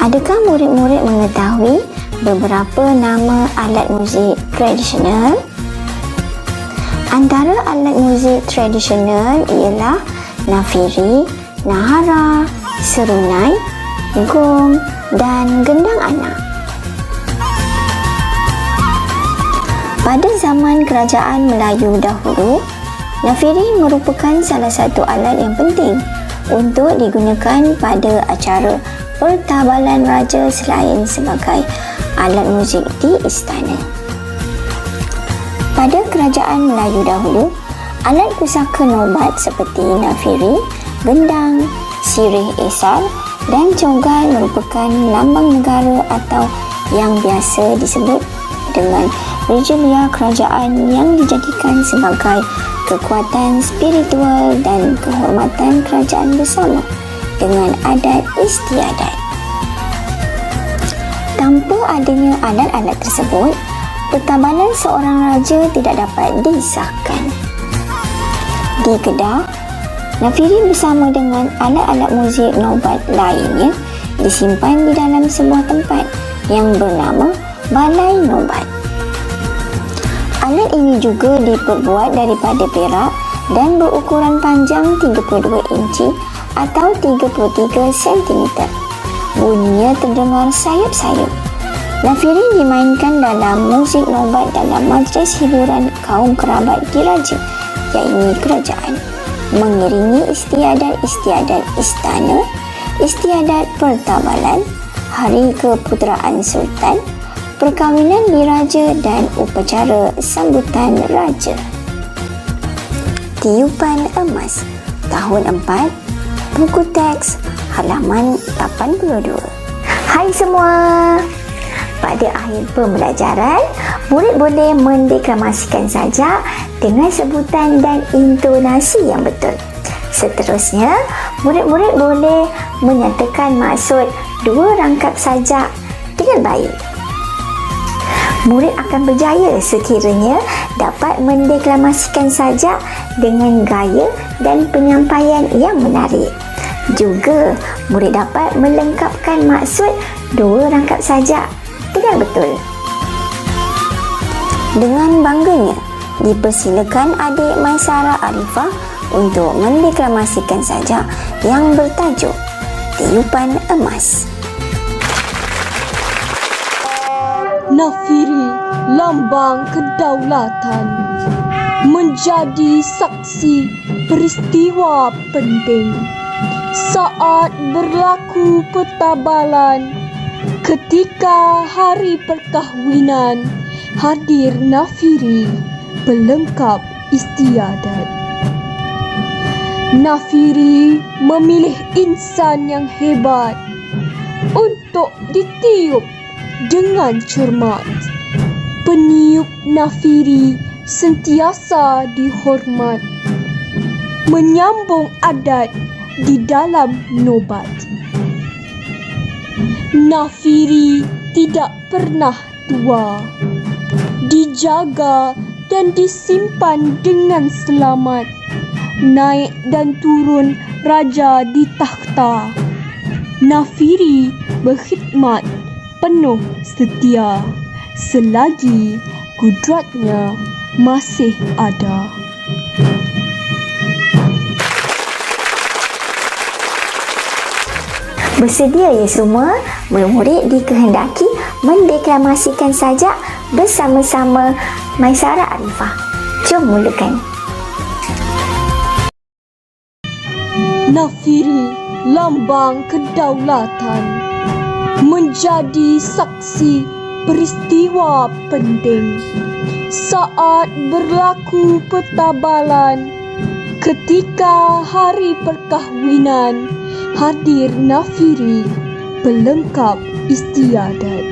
Adakah murid-murid mengetahui beberapa nama alat muzik tradisional? Antara alat muzik tradisional ialah nafiri, nahara, serunai, gong dan gendang anak. Pada zaman kerajaan Melayu dahulu, nafiri merupakan salah satu alat yang penting untuk digunakan pada acara pertabalan raja selain sebagai alat muzik di istana. Pada kerajaan Melayu dahulu, alat pusaka nobat seperti nafiri, gendang, sirih esar dan conggal merupakan lambang negara atau yang biasa disebut dengan regalia kerajaan yang dijadikan sebagai kekuatan spiritual dan kehormatan kerajaan bersama dengan adat istiadat. Tanpa adanya alat-alat tersebut, pertabalan seorang raja tidak dapat disahkan. Di Kedah, nafiri bersama dengan alat-alat muzik nobat lainnya disimpan di dalam sebuah tempat yang bernama Balai Nobat. Alat ini juga diperbuat daripada perak dan berukuran panjang 32 inci atau 33 cm. Bunyinya terdengar sayup-sayup. Nafiri dimainkan dalam muzik nobat dalam majlis hiburan kaum kerabat diraja, iaitu kerajaan, mengiringi istiadat-istiadat istana, istiadat pertabalan, hari keputeraan sultan, perkahwinan diraja dan upacara sambutan raja. Tiupan Emas, tahun 4, buku teks halaman 82. Hai semua. Pada akhir pembelajaran, murid boleh mendeklamasikan sajak dengan sebutan dan intonasi yang betul. Seterusnya, murid-murid boleh menyatakan maksud dua rangkap sajak dengan baik. Murid akan berjaya sekiranya dapat mendeklamasikan sajak dengan gaya dan penyampaian yang menarik. Juga, murid dapat melengkapkan maksud dua rangkap sajak dengan betul. Dengan bangganya, dipersilakan adik Maisara Arifah untuk mendeklamasikan sajak yang bertajuk Tiupan Emas. Nafiri, lambang kedaulatan, menjadi saksi peristiwa penting saat berlaku pertabalan. Ketika hari perkahwinan, hadir nafiri pelengkap istiadat. Nafiri memilih insan yang hebat untuk ditiup dengan cermat. Peniup nafiri sentiasa dihormat, menyambung adat di dalam nobat. Nafiri tidak pernah tua, dijaga dan disimpan dengan selamat. Naik dan turun raja di takhta. Nafiri berkhidmat penuh setia selagi kudratnya masih ada. Bersedia ya semua? Murid-murid dikehendaki mendeklamasikan sajak bersama-sama Maisara Arifah. Jom mulakan. Nafiri, lambang kedaulatan, menjadi saksi peristiwa penting saat berlaku pertabalan. Ketika hari perkahwinan, hadir nafiri pelengkap istiadat.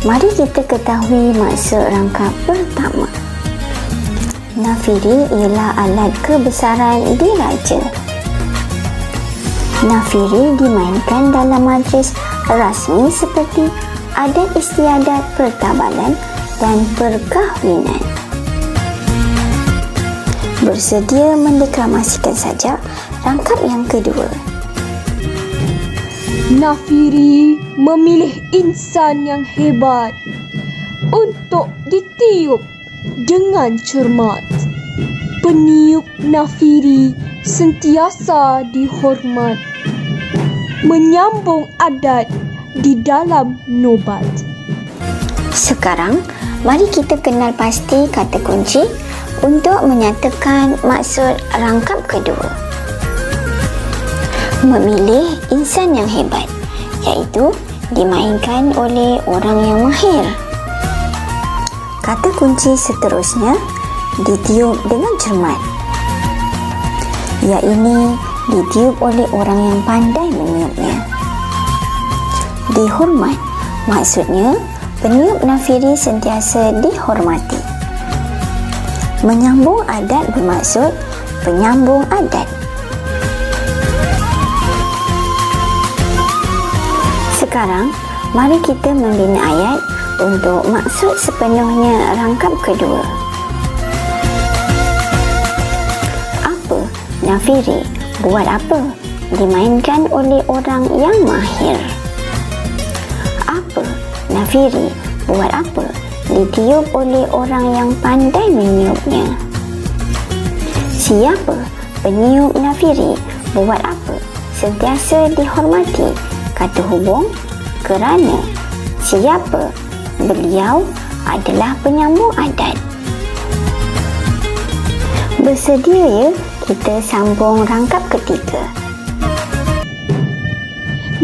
Mari kita ketahui maksud rangkap pertama. Nafiri ialah alat kebesaran diraja. Nafiri dimainkan dalam majlis rasmi seperti adat istiadat pertabalan dan perkahwinan. Bersedia mendeklamasikan sajak rangkap yang kedua. Nafiri memilih insan yang hebat untuk ditiup dengan cermat. Peniup Nafiri sentiasa dihormat, menyambung adat di dalam nobat. Sekarang, mari kita kenal pasti kata kunci untuk menyatakan maksud rangkap kedua. Memilih insan yang hebat, iaitu dimainkan oleh orang yang mahir. Kata kunci seterusnya ditiup dengan cermat, iaitu ditiup oleh orang yang pandai meniupnya. Dihormat, maksudnya peniup Nafiri sentiasa dihormati. Menyambung adat bermaksud penyambung adat. Sekarang, mari kita membina ayat untuk maksud sepenuhnya rangkap kedua. Apa Nafiri buat apa? Dimainkan oleh orang yang mahir. Apa Nafiri buat apa? Ditiup oleh orang yang pandai meniupnya. Siapa peniup Nafiri? Buat apa? Sentiasa dihormati. Kata hubung kerana. Siapa? Beliau adalah penyambung adat. Bersedia ya kita sambung rangkap ketiga.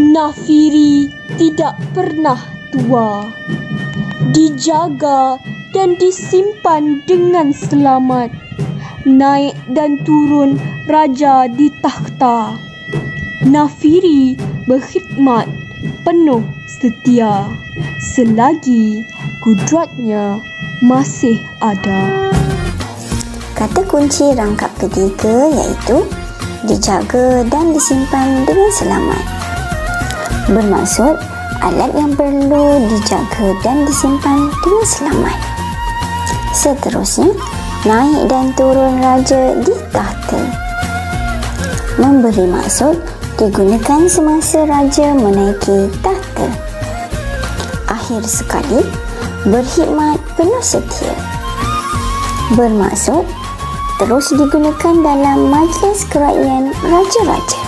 Nafiri tidak pernah tua. Dijaga dan disimpan dengan selamat. Naik dan turun raja di takhta. Nafiri berkhidmat penuh setia selagi kudratnya masih ada. Kata kunci rangkap ketiga iaitu dijaga dan disimpan dengan selamat. Bermaksud alat yang perlu dijaga dan disimpan dengan selamat. Seterusnya, naik dan turun raja di takhta. Memberi maksud digunakan semasa raja menaiki takhta. Akhir sekali, berkhidmat penuh setia. Bermaksud terus digunakan dalam majlis kerajaan raja-raja.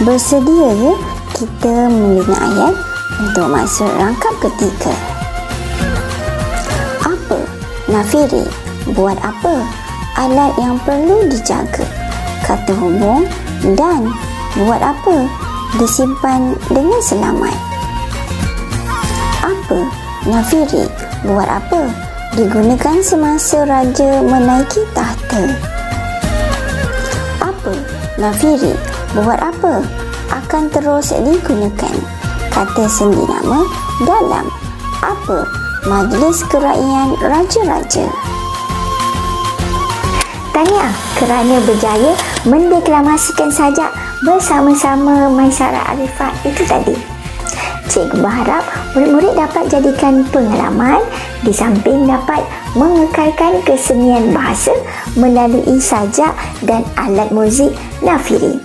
Bersedia ya kita membina ayat untuk maksud rangkap ketiga. Apa Nafiri buat apa? Alat yang perlu dijaga. Kata hubung dan buat apa? Disimpan dengan selamat. Apa Nafiri buat apa? Digunakan semasa raja menaiki takhta. Apa Nafiri buat apa? Akan terus digunakan. Kata sendi nama dalam apa? Majlis kerajaan raja-raja. Tahniah kerana berjaya mendeklamasikan sajak bersama-sama Maisarah Arifah itu tadi. Cikgu berharap murid-murid dapat jadikan pengalaman di samping dapat mengekalkan kesenian bahasa melalui sajak dan alat muzik Nafiri.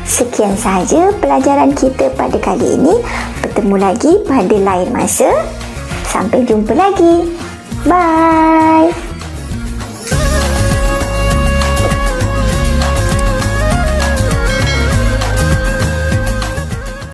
Sekian sahaja pelajaran kita pada kali ini. Bertemu lagi pada lain masa. Sampai jumpa lagi. Bye.